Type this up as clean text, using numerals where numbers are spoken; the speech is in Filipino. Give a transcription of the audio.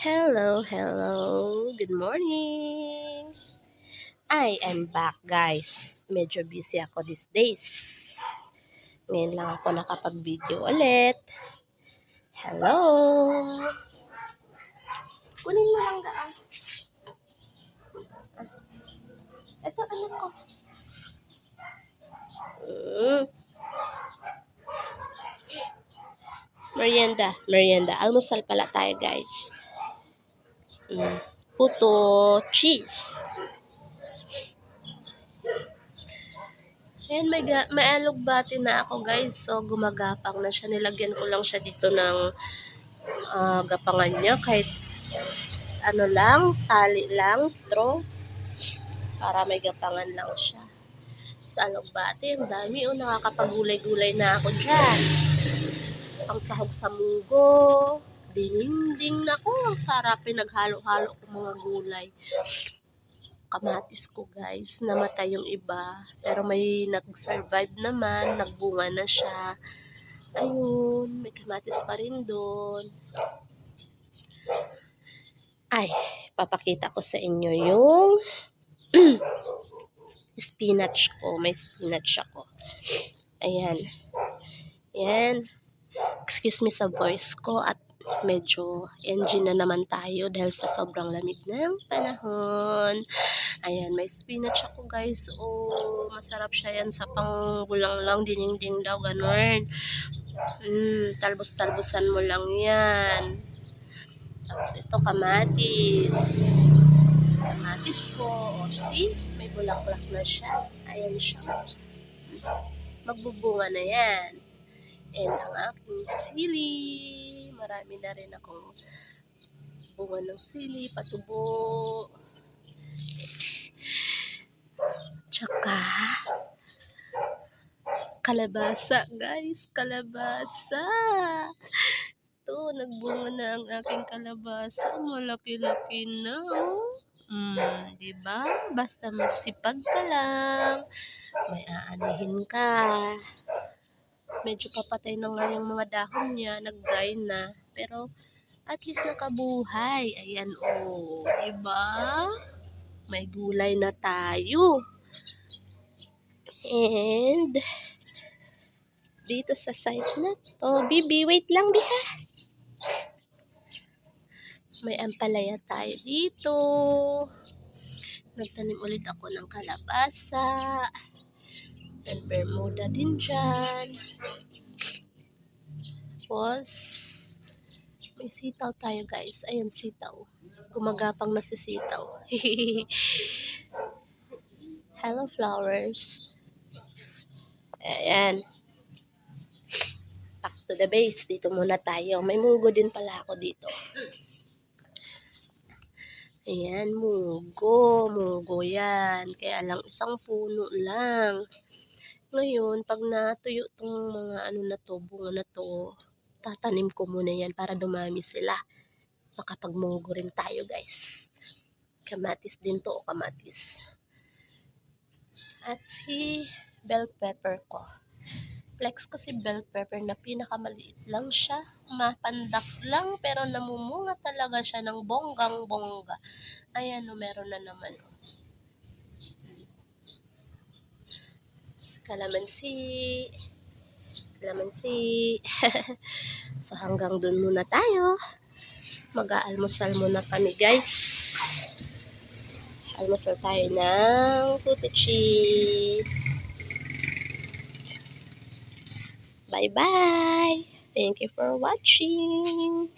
Hello, hello. Good morning. I am back, guys. Medyo busy ako these days. Ngayon lang ako nakapag-video ulit. Hello. Kunin mo lang gaan. Ito, ano ko? Mm. Merienda. Almusal pala tayo, guys. Puto, cheese. Ayan, may alugbati na ako, guys. So, gumagapang na siya. Nilagyan ko lang siya dito ng gapangan niya. Kahit ano lang, tali lang, straw. Para may gapangan lang siya. Sa alugbati, ang dami. Nakakapagulay-gulay na ako dyan. Ang sahog sa munggo. Dinding na ko. Ang sarap. Pinaghalo-halo ko mga gulay. Kamatis ko, guys. Namatay yung iba. Pero may nag-survive naman. Nagbunga na siya. Ayun. May kamatis pa rin doon. Ay, papakita ko sa inyo yung spinach ko. May spinach ako. Ayan. Ayan. Excuse me sa voice ko at medyo engine na naman tayo dahil sa sobrang lamig ng panahon. Ayan, may spinach ako, guys. Masarap siya yan sa panggulang lang, dinding daw, ganun. Talbos-talbosan mo lang yan. Tapos ito, kamatis. Kamatis ko. See? May bulaklak na siya. Ayan siya. Magbubunga na yan. And ang aking sili. Marami na rin akong bunga ng sili, patubo. Tsaka kalabasa, guys. Kalabasa. Ito, nagbunga na ang aking kalabasa. Malaki-laki na, oh. Diba? Basta magsipag ka lang. May aanihin ka. Medyo papatay na nga yung mga dahon niya. Nag-dry na. Pero, at least nakabuhay. Ayan, oh. Diba? May gulay na tayo. And, dito sa site na to. Bibi, wait lang, Biha. May ampalaya tayo dito. Nagtanim ulit ako ng kalabasa. And bermuda din dyan. Tapos, may sitaw tayo, guys. Ayan, sitaw. Gumagapang na si sitaw. Hello, flowers. Ayan. Back to the base. Dito muna tayo. May mugo din pala ako dito. Ayan, mugo. Mugo yan. Kaya lang, isang puno lang. Ngayon, pag natuyo tong mga ano na to, bunga na to, tatanim ko muna yan para dumami sila. Makapagmunggo rin tayo, guys. Kamatis din to, kamatis. At si bell pepper ko. Flex ko si bell pepper na pinakamaliit lang siya. Mapandak lang, pero namumunga talaga siya ng bonggang-bongga. Ayan, meron na naman. Kalamansi. So, hanggang dun muna tayo. Mag-aalmusal muna kami, guys. Almusal tayo ng puto cheese. Bye-bye! Thank you for watching!